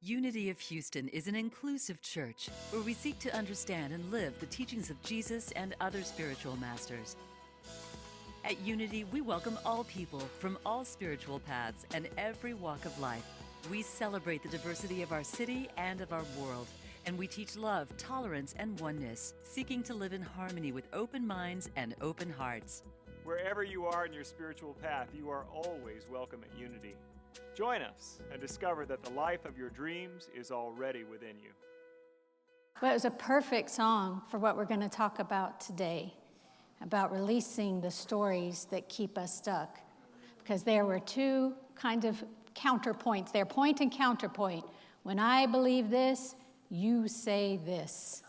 Unity of Houston is an inclusive church where we seek to understand and live the teachings of Jesus and other spiritual masters. At Unity, we welcome all people from all spiritual paths and every walk of life. We celebrate the diversity of our city and of our world, and we teach love, tolerance, and oneness, seeking to live in harmony with open minds and open hearts. Wherever you are in your spiritual path, you are always welcome at Unity. Join us and discover that the life of your dreams is already within you. Well, it was a perfect song for what we're going to talk about today, about releasing the stories that keep us stuck. Because there were two kind of counterpoints there, point and counterpoint. When I believe this, you say this.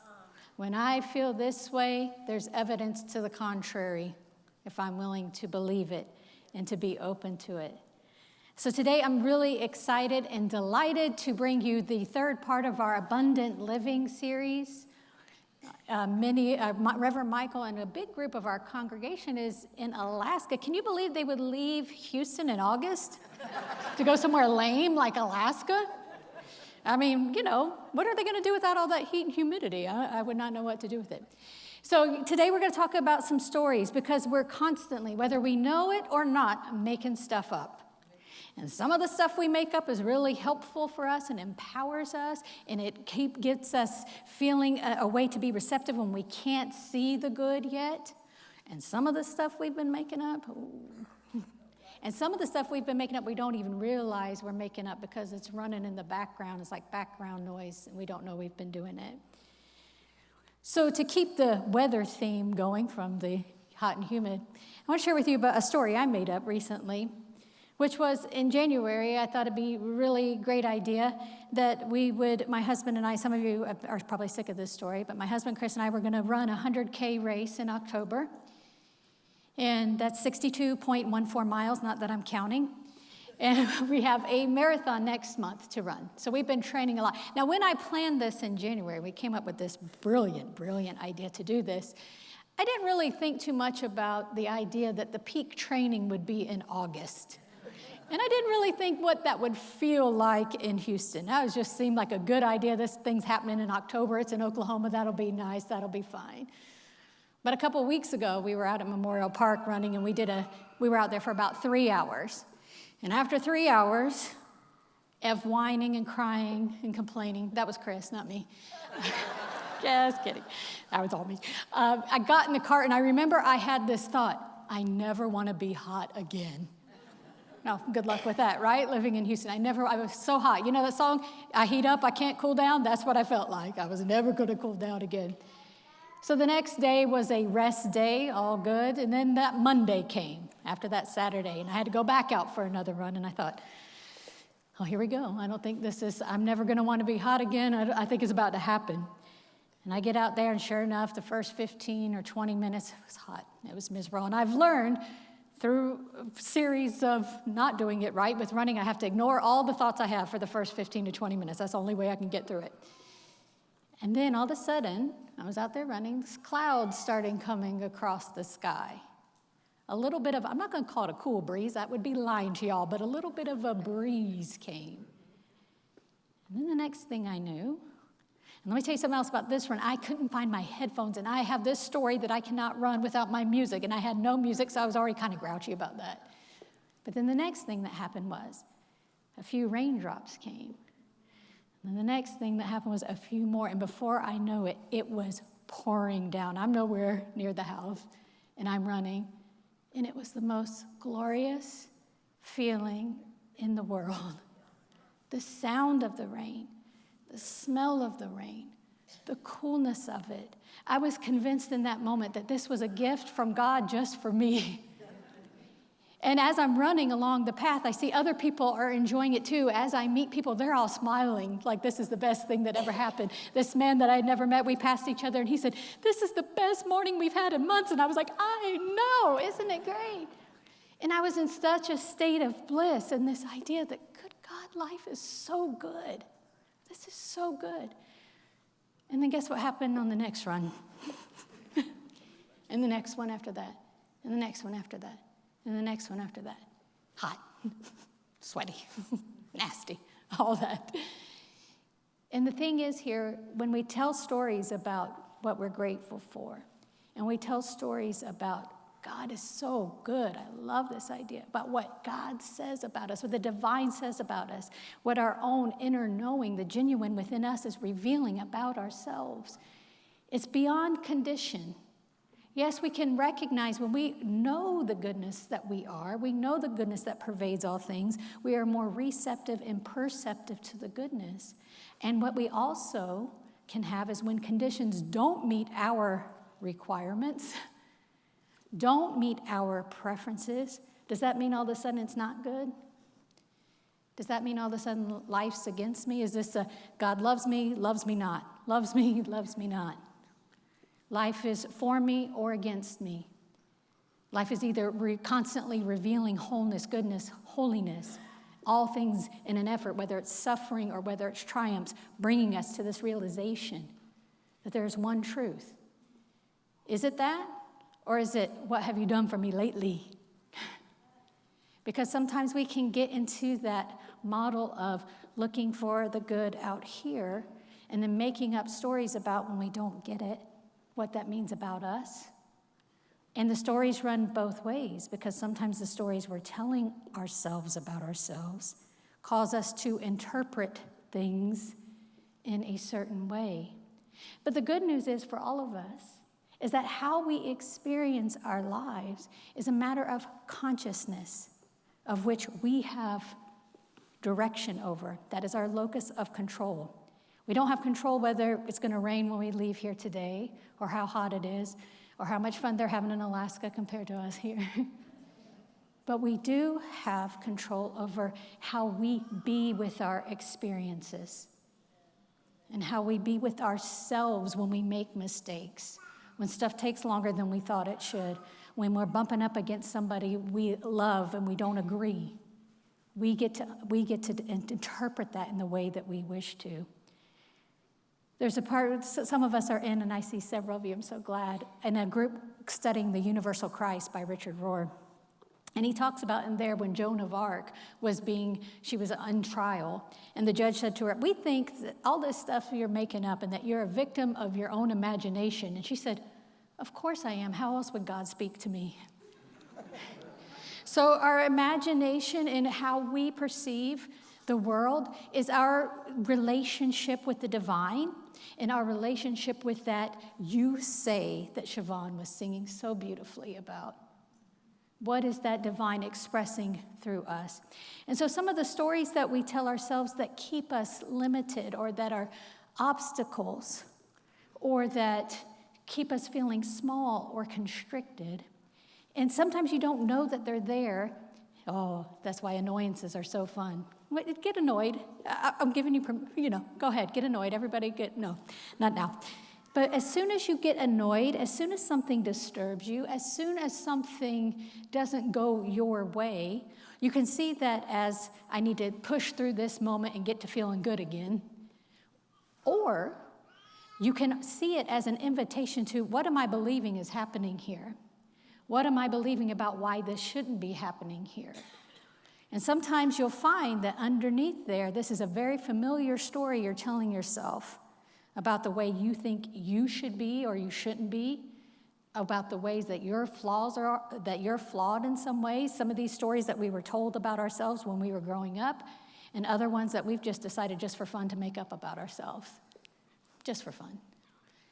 When I feel this way, there's evidence to the contrary, if I'm willing to believe it and to be open to it. So today I'm really excited and delighted to bring you the third part of our Abundant Living series. Reverend Michael and a big group of our congregation is in Alaska. Can you believe they would leave Houston in August to go somewhere lame like Alaska? I mean, what are they going to do without all that heat and humidity? I would not know what to do with it. So today we're going to talk about some stories because we're constantly, whether we know it or not, making stuff up. And some of the stuff we make up is really helpful for us and empowers us, and it gets us feeling a way to be receptive when we can't see the good yet. And some of the stuff we've been making up, we don't even realize we're making up because it's running in the background. It's like background noise, and we don't know we've been doing it. So to keep the weather theme going from the hot and humid, I want to share with you about a story I made up recently, which was in January. I thought it'd be a really great idea that my husband and I, some of you are probably sick of this story, but my husband Chris and I were going to run a 100K race in October. And that's 62.14 miles, not that I'm counting. And we have a marathon next month to run. So we've been training a lot. Now, when I planned this in January, we came up with this brilliant idea to do this. I didn't really think too much about the idea that the peak training would be in August. And I didn't really think what that would feel like in Houston. That just seemed like a good idea. This thing's happening in October. It's in Oklahoma. That'll be nice. That'll be fine. But a couple weeks ago, we were out at Memorial Park running, and we were out there for about 3 hours. And after 3 hours of whining and crying and complaining, that was Chris, not me. Just kidding. That was all me. I got in the car, and I remember I had this thought, I never want to be hot again. Now, good luck with that, right? Living in Houston. I was so hot. You know that song, I heat up, I can't cool down? That's what I felt like. I was never going to cool down again. So the next day was a rest day, all good. And then that Monday came after that Saturday, and I had to go back out for another run. And I thought, oh, here we go. I'm never going to want to be hot again. I think it's about to happen. And I get out there, and sure enough, the first 15 or 20 minutes, it was hot. It was miserable. And I've learned through a series of not doing it right with running, I have to ignore all the thoughts I have for the first 15 to 20 minutes. That's the only way I can get through it. And then all of a sudden, I was out there running, this cloud started coming across the sky. A little bit of, I'm not going to call it a cool breeze, that would be lying to y'all, but a little bit of a breeze came. And then the next thing I knew, and let me tell you something else about this run. I couldn't find my headphones, and I have this story that I cannot run without my music, and I had no music, so I was already kind of grouchy about that. But then the next thing that happened was a few raindrops came. And the next thing that happened was a few more, and before I know it, it was pouring down. I'm nowhere near the house, and I'm running, and it was the most glorious feeling in the world. The sound of the rain, the smell of the rain, the coolness of it. I was convinced in that moment that this was a gift from God just for me. And as I'm running along the path, I see other people are enjoying it too. As I meet people, they're all smiling like this is the best thing that ever happened. This man that I had never met, we passed each other, and he said, "This is the best morning we've had in months." And I was like, I know, isn't it great? And I was in such a state of bliss and this idea that, good God, life is so good. This is so good. And then guess what happened on the next run? And the next one after that. And the next one after that. And the next one after that. Hot, sweaty, nasty, all that. And the thing is here, when we tell stories about what we're grateful for, and we tell stories about God is so good, I love this idea, about what God says about us, what the divine says about us, what our own inner knowing, the genuine within us is revealing about ourselves. It's beyond condition. Yes, we can recognize when we know the goodness that we are, we know the goodness that pervades all things, we are more receptive and perceptive to the goodness. And what we also can have is when conditions don't meet our requirements, don't meet our preferences, does that mean all of a sudden it's not good? Does that mean all of a sudden life's against me? Is this a God loves me not, loves me not? Life is for me or against me. Life is either constantly revealing wholeness, goodness, holiness, all things in an effort, whether it's suffering or whether it's triumphs, bringing us to this realization that there is one truth. Is it that? Or is it, what have you done for me lately? Because sometimes we can get into that model of looking for the good out here and then making up stories about when we don't get it, what that means about us. And the stories run both ways, because sometimes the stories we're telling ourselves about ourselves cause us to interpret things in a certain way. But the good news is for all of us is that how we experience our lives is a matter of consciousness, of which we have direction over. That is our locus of control. We don't have control whether it's going to rain when we leave here today, or how hot it is, or how much fun they're having in Alaska compared to us here. But we do have control over how we be with our experiences and how we be with ourselves when we make mistakes, when stuff takes longer than we thought it should, when we're bumping up against somebody we love and we don't agree. We get to interpret that in the way that we wish to. There's a part some of us are in, and I see several of you, I'm so glad, in a group studying The Universal Christ by Richard Rohr. And he talks about in there when Joan of Arc she was on trial, and the judge said to her, "We think that all this stuff you're making up and that you're a victim of your own imagination." And she said, "Of course I am. How else would God speak to me?" So our imagination and how we perceive the world is our relationship with the divine and our relationship with that you say that Siobhan was singing so beautifully about. What is that divine expressing through us? And so some of the stories that we tell ourselves that keep us limited, or that are obstacles, or that keep us feeling small or constricted, and sometimes you don't know that they're there. Oh, that's why annoyances are so fun. Get annoyed. I'm giving you, go ahead, get annoyed. Everybody no, not now. But as soon as you get annoyed, as soon as something disturbs you, as soon as something doesn't go your way, you can see that as I need to push through this moment and get to feeling good again. Or you can see it as an invitation to, what am I believing is happening here? What am I believing about why this shouldn't be happening here? And sometimes you'll find that underneath there, this is a very familiar story you're telling yourself about the way you think you should be or you shouldn't be, about the ways that you're flawed in some ways. Some of these stories that we were told about ourselves when we were growing up, and other ones that we've just decided just for fun to make up about ourselves, just for fun.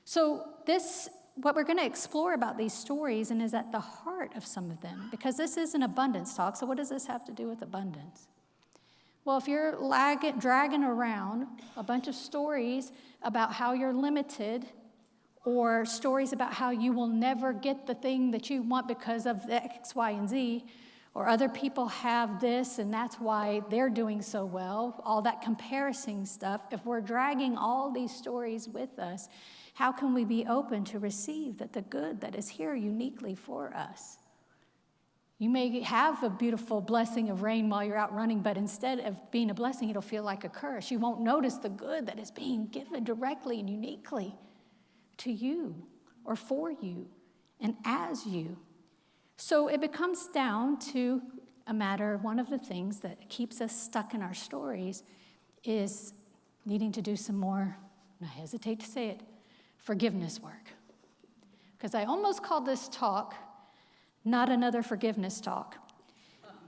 So what we're going to explore about these stories and is at the heart of some of them, because this is an abundance talk. So what does this have to do with abundance? Well, if you're dragging around a bunch of stories about how you're limited, or stories about how you will never get the thing that you want because of the X, Y, and Z, or other people have this and that's why they're doing so well, all that comparison stuff, if we're dragging all these stories with us, how can we be open to receive that the good that is here uniquely for us? You may have a beautiful blessing of rain while you're out running, but instead of being a blessing, it'll feel like a curse. You won't notice the good that is being given directly and uniquely to you or for you and as you. So it becomes down to a matter, one of the things that keeps us stuck in our stories is needing to do some more, and I hesitate to say it, forgiveness work. Because I almost called this talk not another forgiveness talk.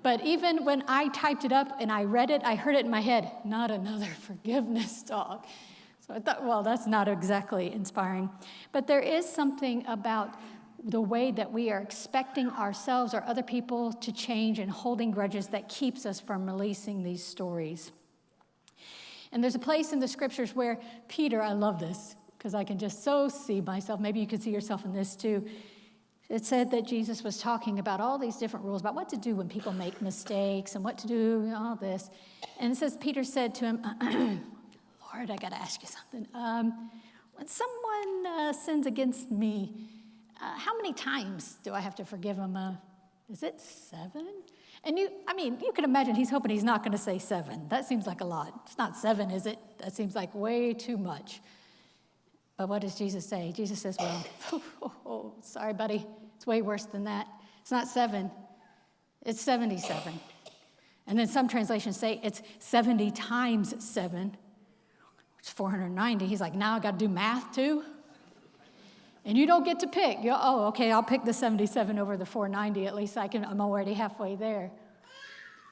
But even when I typed it up and I read it, I heard it in my head, not another forgiveness talk. So I thought, well, that's not exactly inspiring. But there is something about the way that we are expecting ourselves or other people to change and holding grudges that keeps us from releasing these stories. And there's a place in the scriptures where Peter, I love this, because I can just so see myself. Maybe you could see yourself in this too. It said that Jesus was talking about all these different rules about what to do when people make mistakes and what to do and all this. And it says, Peter said to him, Lord, I got to ask you something. When someone sins against me, how many times do I have to forgive them? Is it 7? And you can imagine he's hoping he's not going to say 7. That seems like a lot. It's not 7, is it? That seems like way too much. But what does Jesus say? Jesus says, well, sorry, buddy. It's way worse than that. It's not 7. It's 77. And then some translations say it's 70 times 7, which is 490. He's like, now I got to do math too? And you don't get to pick. Okay, I'll pick the 77 over the 490. At least I'm already halfway there. It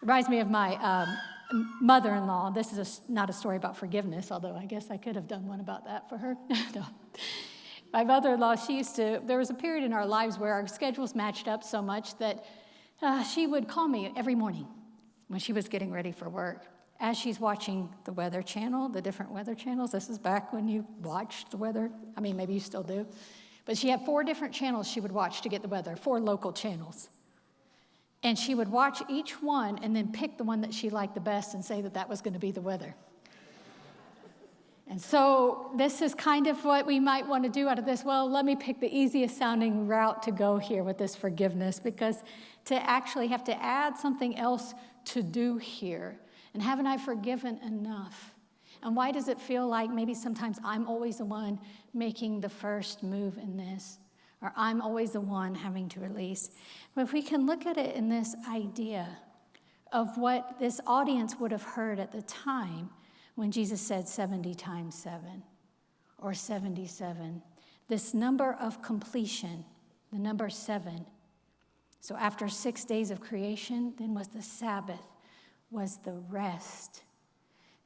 reminds me of my mother-in-law. This is not a story about forgiveness, although I guess I could have done one about that for her. No. My mother-in-law, there was a period in our lives where our schedules matched up so much that she would call me every morning when she was getting ready for work, as she's watching the Weather Channel, the different weather channels. This is back when you watched the weather. Maybe you still do. But she had 4 different channels she would watch to get the weather, 4 local channels. And she would watch each one and then pick the one that she liked the best and say that was going to be the weather. And so this is kind of what we might want to do out of this. Well, let me pick the easiest sounding route to go here with this forgiveness, because to actually have to add something else to do here. And haven't I forgiven enough? And why does it feel like maybe sometimes I'm always the one making the first move in this? Or I'm always the one having to release. But if we can look at it in this idea of what this audience would have heard at the time when Jesus said 70 times 7 or 77, this number of completion, the number 7. So after 6 days of creation, then was the Sabbath, was the rest.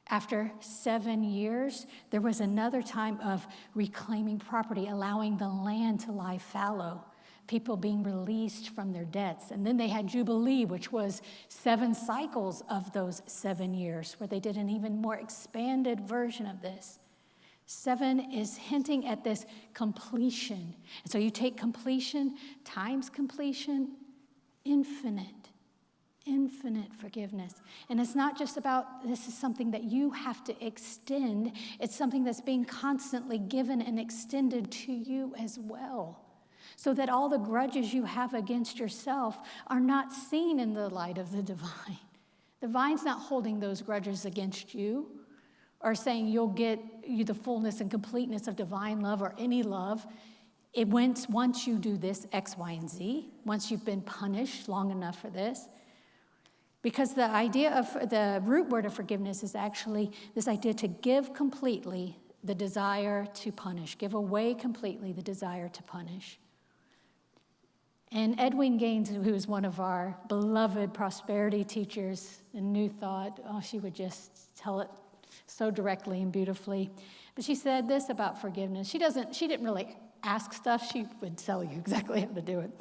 After 7 years, there was another time of reclaiming property, allowing the land to lie fallow, people being released from their debts. And then they had Jubilee, which was 7 cycles of those 7 years, where they did an even more expanded version of this. 7 is hinting at this completion. And so you take completion times completion, infinite forgiveness. And it's not just about this is something that you have to extend. It's something that's being constantly given and extended to you as well, so that all the grudges you have against yourself are not seen in the light of the divine. The divine's not holding those grudges against you or saying you'll get the fullness and completeness of divine love or any love. Once you do this X, Y, and Z, once you've been punished long enough for this. Because the idea of the root word of forgiveness is actually this idea to give completely the desire to punish, give away completely the desire to punish. And Edwin Gaines, who is one of our beloved prosperity teachers in New Thought, she would just tell it so directly and beautifully. But she said this about forgiveness. She didn't really ask stuff. She would tell you exactly how to do it.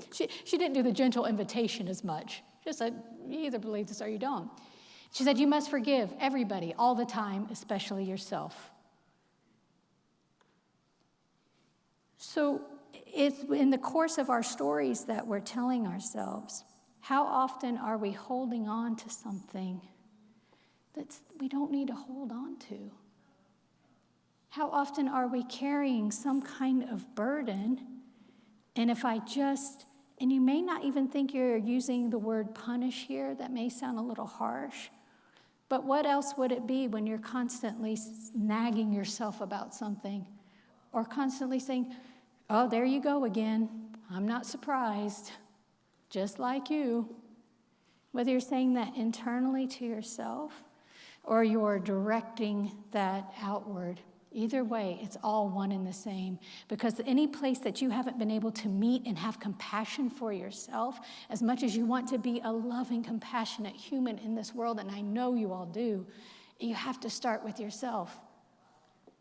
She didn't do the gentle invitation as much. Just said, you either believe this or you don't. She said, you must forgive everybody all the time, especially yourself. So it's in the course of our stories that we're telling ourselves, how often are we holding on to something that we don't need to hold on to? How often are we carrying some kind of burden? And and you may not even think you're using the word punish here. That may sound a little harsh. But what else would it be when you're constantly nagging yourself about something, or constantly saying, oh, there you go again. I'm not surprised. Just like you. Whether you're saying that internally to yourself, or you're directing that outward. Either way, it's all one and the same. Because any place that you haven't been able to meet and have compassion for yourself, as much as you want to be a loving, compassionate human in this world, and I know you all do, you have to start with yourself.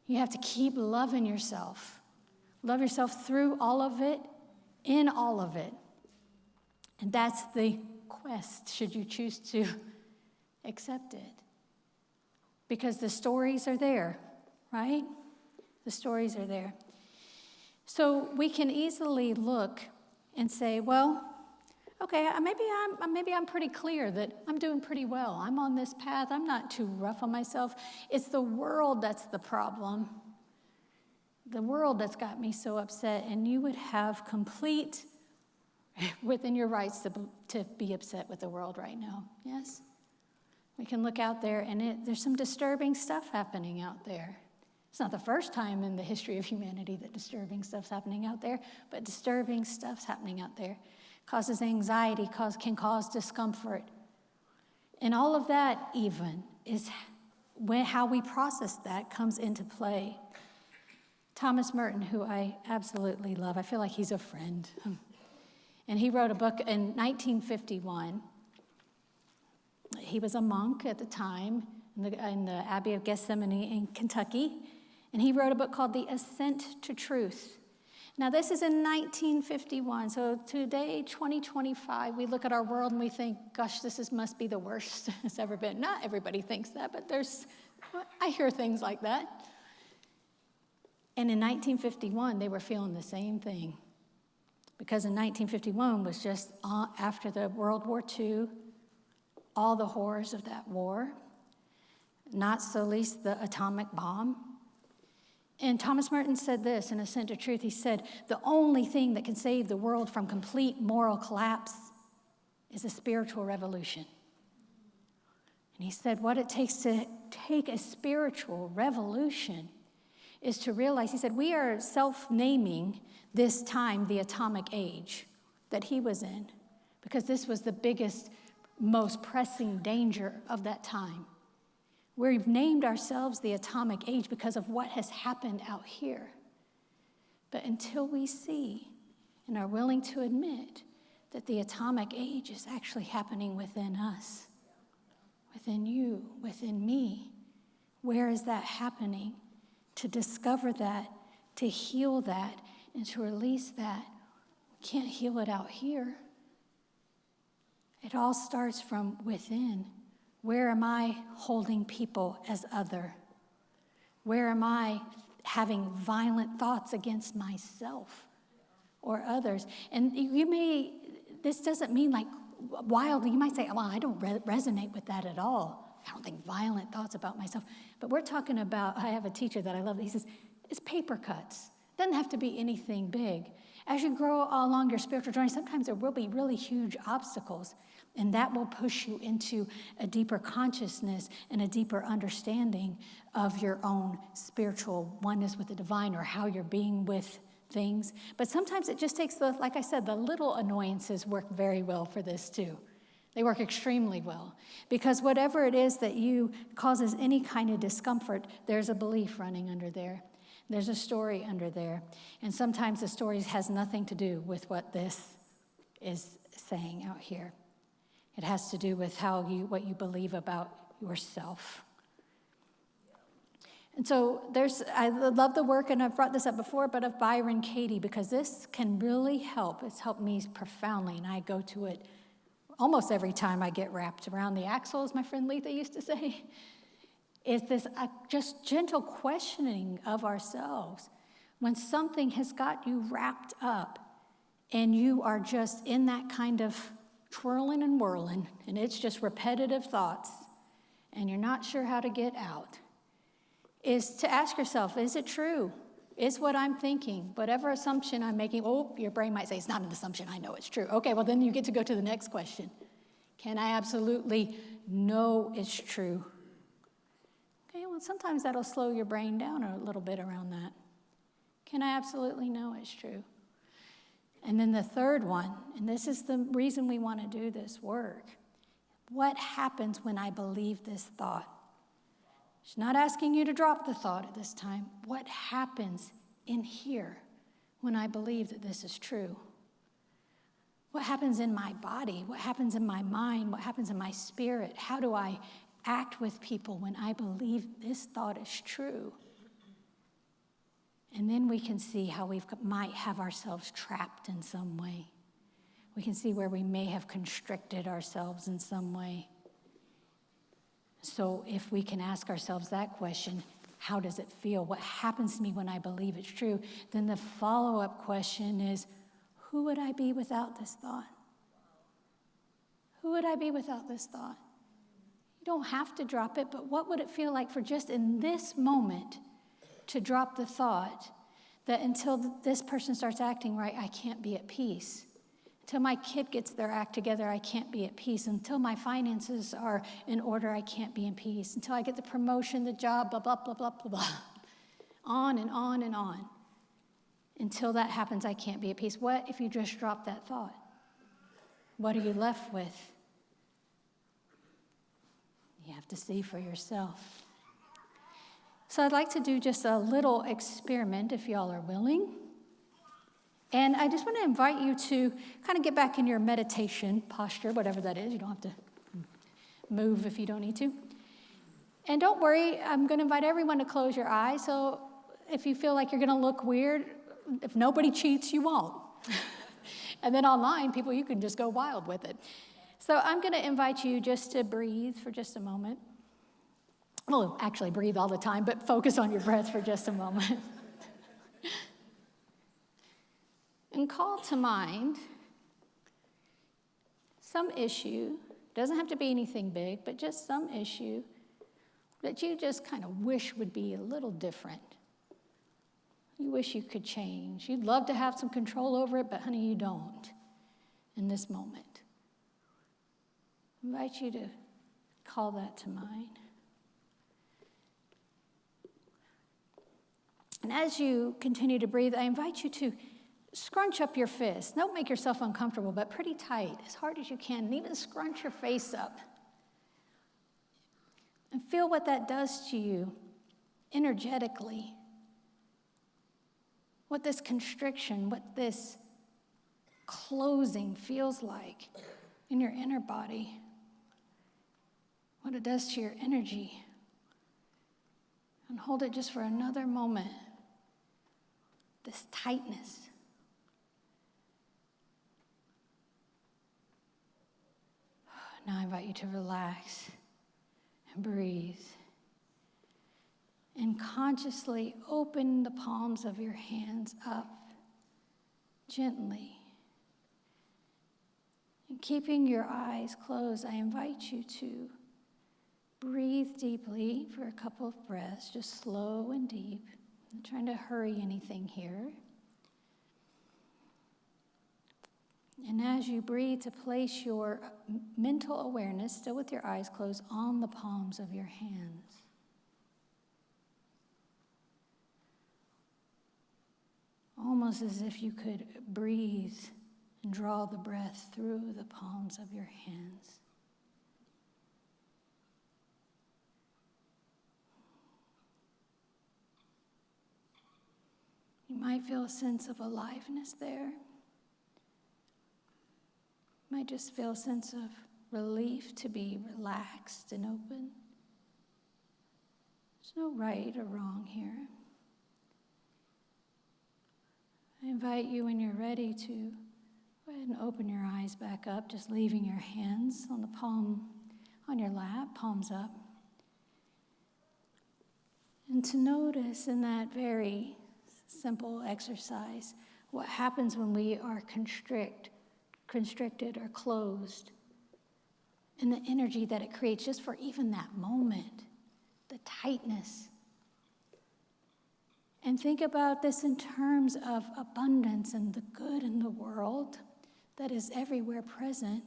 You have to keep loving yourself. Love yourself through all of it, in all of it. And that's the quest, should you choose to accept it. Because the stories are there. Right? The stories are there. So we can easily look and say, well, okay, maybe I'm pretty clear that I'm doing pretty well. I'm on this path. I'm not too rough on myself. It's the world that's the problem. The world that's got me so upset. And you would have complete, within your rights to be upset with the world right now. Yes? We can look out there and there's some disturbing stuff happening out there. It's not the first time in the history of humanity that disturbing stuff's happening out there, but disturbing stuff's happening out there. Causes anxiety, can cause discomfort. And all of that even is how we process that comes into play. Thomas Merton, who I absolutely love, I feel like he's a friend. And he wrote a book in 1951. He was a monk at the time in the Abbey of Gethsemane in Kentucky. And he wrote a book called The Ascent to Truth. Now, this is in 1951. So today, 2025, we look at our world and we think, gosh, must be the worst it's ever been. Not everybody thinks that, but I hear things like that. And in 1951, they were feeling the same thing. Because in 1951 was just after the World War II, all the horrors of that war, not so least the atomic bomb. And Thomas Merton said this in Ascent to Truth. He said, the only thing that can save the world from complete moral collapse is a spiritual revolution. And he said what it takes to take a spiritual revolution is to realize, he said, we are self-naming this time the atomic age that he was in, because this was the biggest, most pressing danger of that time. We've named ourselves the atomic age because of what has happened out here. But until we see and are willing to admit that the atomic age is actually happening within us, within you, within me, where is that happening? To discover that, to heal that, and to release that. We can't heal it out here. It all starts from within. Where am I holding people as other? Where am I having violent thoughts against myself or others? And this doesn't mean like wildly, you might say, well, I don't resonate with that at all. I don't think violent thoughts about myself. But we're talking about, I have a teacher that I love, he says, it's paper cuts. It doesn't have to be anything big. As you grow along your spiritual journey, sometimes there will be really huge obstacles. And that will push you into a deeper consciousness and a deeper understanding of your own spiritual oneness with the divine or how you're being with things. But sometimes it just takes like I said, the little annoyances work very well for this too. They work extremely well. Because whatever it is that causes any kind of discomfort, there's a belief running under there. There's a story under there. And sometimes the story has nothing to do with what this is saying out here. It has to do with what you believe about yourself. And so I love the work, and I've brought this up before, but of Byron Katie, because this can really help. It's helped me profoundly, and I go to it almost every time I get wrapped around the axle, as my friend Letha used to say. Is this just gentle questioning of ourselves. When something has got you wrapped up, and you are just in that kind of twirling and whirling, and it's just repetitive thoughts, and you're not sure how to get out, is to ask yourself, is it true? Is what I'm thinking, whatever assumption I'm making, your brain might say, it's not an assumption, I know it's true. Okay, well then you get to go to the next question. Can I absolutely know it's true? Okay, well sometimes that'll slow your brain down a little bit around that. Can I absolutely know it's true? And then the third one, and this is the reason we want to do this work. What happens when I believe this thought? She's not asking you to drop the thought at this time. What happens in here when I believe that this is true? What happens in my body? What happens in my mind? What happens in my spirit? How do I act with people when I believe this thought is true? And then we can see how we might have ourselves trapped in some way. We can see where we may have constricted ourselves in some way. So if we can ask ourselves that question, how does it feel? What happens to me when I believe it's true? Then the follow-up question is, who would I be without this thought? Who would I be without this thought? You don't have to drop it, but what would it feel like for just in this moment to drop the thought that until this person starts acting right, I can't be at peace? Until my kid gets their act together, I can't be at peace. Until my finances are in order, I can't be in peace. Until I get the promotion, the job, blah, blah, blah, blah, blah, blah. On and on and on. Until that happens, I can't be at peace. What if you just drop that thought? What are you left with? You have to see for yourself. So I'd like to do just a little experiment, if y'all are willing. And I just want to invite you to kind of get back in your meditation posture, whatever that is. You don't have to move if you don't need to. And don't worry, I'm going to invite everyone to close your eyes. So if you feel like you're going to look weird, if nobody cheats, you won't. And then online, people, you can just go wild with it. So I'm going to invite you just to breathe for just a moment. Well, actually breathe all the time, but focus on your breath for just a moment. And call to mind some issue, doesn't have to be anything big, but just some issue that you just kind of wish would be a little different. You wish you could change. You'd love to have some control over it, but honey, you don't in this moment. I invite you to call that to mind. And as you continue to breathe, I invite you to scrunch up your fist. Don't make yourself uncomfortable, but pretty tight, as hard as you can, and even scrunch your face up. And feel what that does to you energetically. What this constriction, what this closing feels like in your inner body. What it does to your energy. And hold it just for another moment. This tightness. Now I invite you to relax and breathe. And consciously open the palms of your hands up gently. And keeping your eyes closed, I invite you to breathe deeply for a couple of breaths, just slow and deep. I'm not trying to hurry anything here. And as you breathe, to place your mental awareness, still with your eyes closed, on the palms of your hands. Almost as if you could breathe and draw the breath through the palms of your hands. You might feel a sense of aliveness there. You might just feel a sense of relief to be relaxed and open. There's no right or wrong here. I invite you, when you're ready, to go ahead and open your eyes back up, just leaving your hands on the palm, on your lap, palms up. And to notice in that very simple exercise what happens when we are constricted or closed, and the energy that it creates just for even that moment, the tightness. And think about this in terms of abundance and the good in the world that is everywhere present.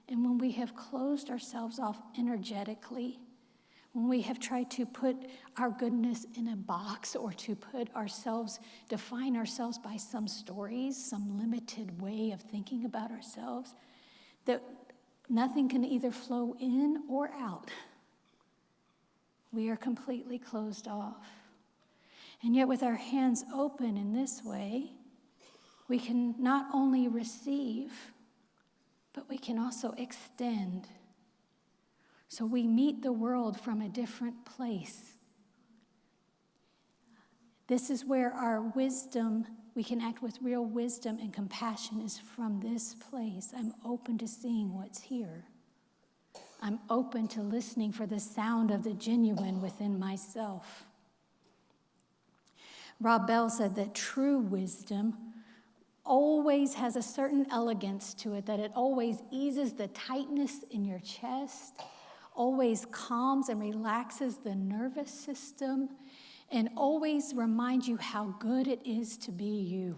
And when we have closed ourselves off energetically, when we have tried to put our goodness in a box or to define ourselves by some stories, some limited way of thinking about ourselves, that nothing can either flow in or out. we are completely closed off. And yet with our hands open in this way, we can not only receive, but we can also extend. So we meet the world from a different place. This is where our wisdom, we can act with real wisdom and compassion, is from this place. I'm open to seeing what's here. I'm open to listening for the sound of the genuine within myself. Rob Bell said that true wisdom always has a certain elegance to it, that it always eases the tightness in your chest, always calms and relaxes the nervous system, and always reminds you how good it is to be you.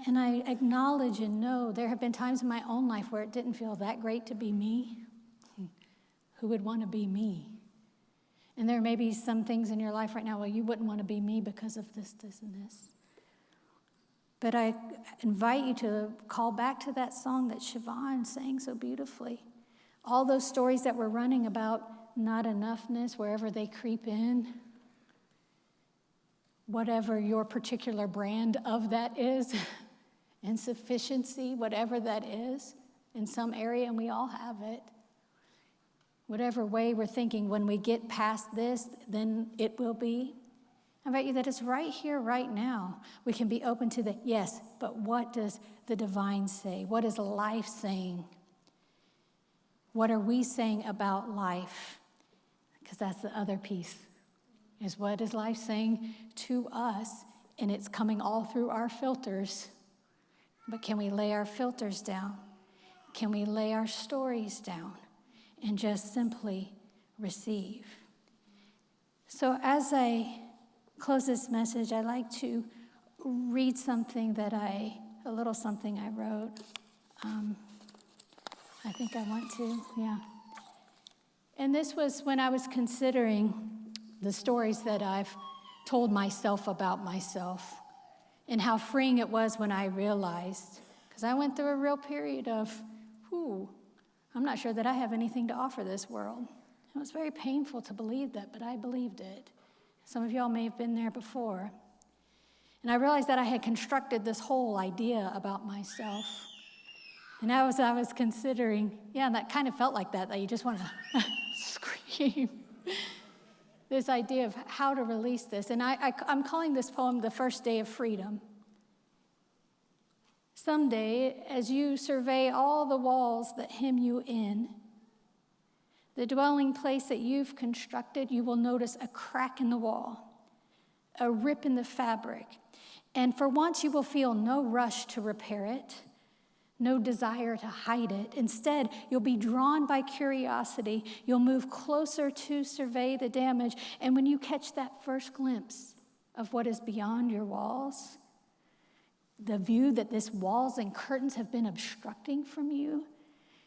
And I acknowledge and know there have been times in my own life where it didn't feel that great to be me. Who would want to be me? And there may be some things in your life right now, well, you wouldn't want to be me because of this, this, and this. But I invite you to call back to that song that Siobhan sang so beautifully. All those stories that we're running about not enoughness, wherever they creep in, whatever your particular brand of that is, insufficiency, whatever that is, in some area, and we all have it. Whatever way we're thinking, when we get past this, then it will be. I invite you that it's right here, right now. We can be open to the, yes, but what does the divine say? What is life saying? What are we saying about life? Because that's the other piece, is what is life saying to us? And it's coming all through our filters. But can we lay our filters down? Can we lay our stories down and just simply receive? So as I close this message, I'd like to read something a little something I wrote. I think I want to, yeah. And this was when I was considering the stories that I've told myself about myself and how freeing it was when I realized, because I went through a real period of, I'm not sure that I have anything to offer this world. It was very painful to believe that, but I believed it. Some of y'all may have been there before. And I realized that I had constructed this whole idea about myself. And as I was considering, and that kind of felt like that you just want to scream. This idea of how to release this. And I'm calling this poem The First Day of Freedom. Someday, as you survey all the walls that hem you in, the dwelling place that you've constructed, you will notice a crack in the wall, a rip in the fabric. And for once, you will feel no rush to repair it, no desire to hide it. Instead, you'll be drawn by curiosity. You'll move closer to survey the damage. And when you catch that first glimpse of what is beyond your walls, the view that these walls and curtains have been obstructing from you,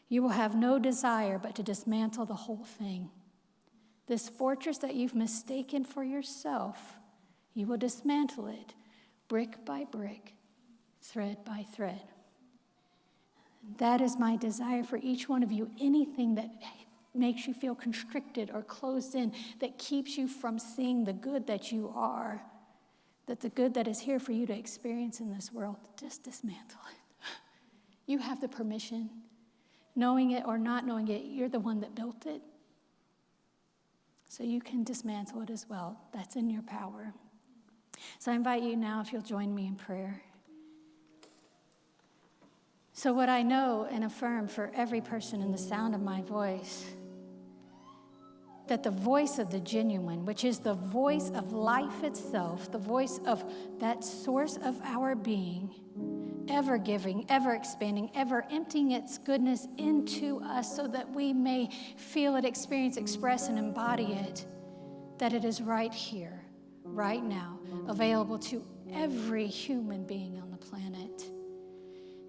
you will have no desire but to dismantle the whole thing. This fortress that you've mistaken for yourself, you will dismantle it brick by brick, thread by thread. That is my desire for each one of you. Anything that makes you feel constricted or closed in, that keeps you from seeing the good that you are, that the good that is here for you to experience in this world, just dismantle it. You have the permission. Knowing it or not knowing it, you're the one that built it. So you can dismantle it as well. That's in your power. So I invite you now, if you'll join me in prayer. So what I know and affirm for every person in the sound of my voice, that the voice of the genuine, which is the voice of life itself, the voice of that source of our being, ever giving, ever expanding, ever emptying its goodness into us so that we may feel it, experience, express, and embody it, that it is right here, right now, available to every human being on the planet.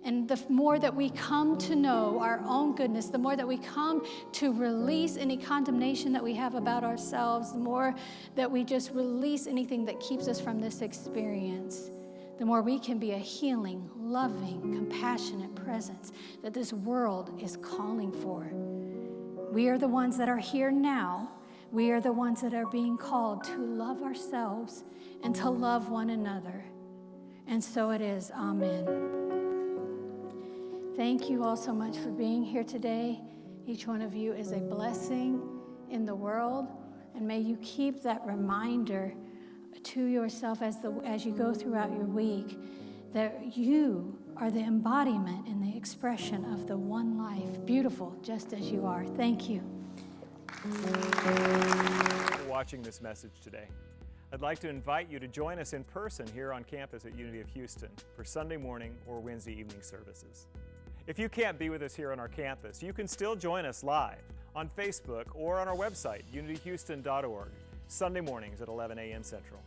And the more that we come to know our own goodness, the more that we come to release any condemnation that we have about ourselves, the more that we just release anything that keeps us from this experience, the more we can be a healing, loving, compassionate presence that this world is calling for. We are the ones that are here now. We are the ones that are being called to love ourselves and to love one another. And so it is. Amen. Thank you all so much for being here today. Each one of you is a blessing in the world. And may you keep that reminder to yourself as you go throughout your week that you are the embodiment and the expression of the one life, beautiful just as you are. Thank you. For watching this message today. I'd like to invite you to join us in person here on campus at Unity of Houston for Sunday morning or Wednesday evening services. If you can't be with us here on our campus, you can still join us live on Facebook or on our website, unityhouston.org, Sunday mornings at 11 a.m. Central.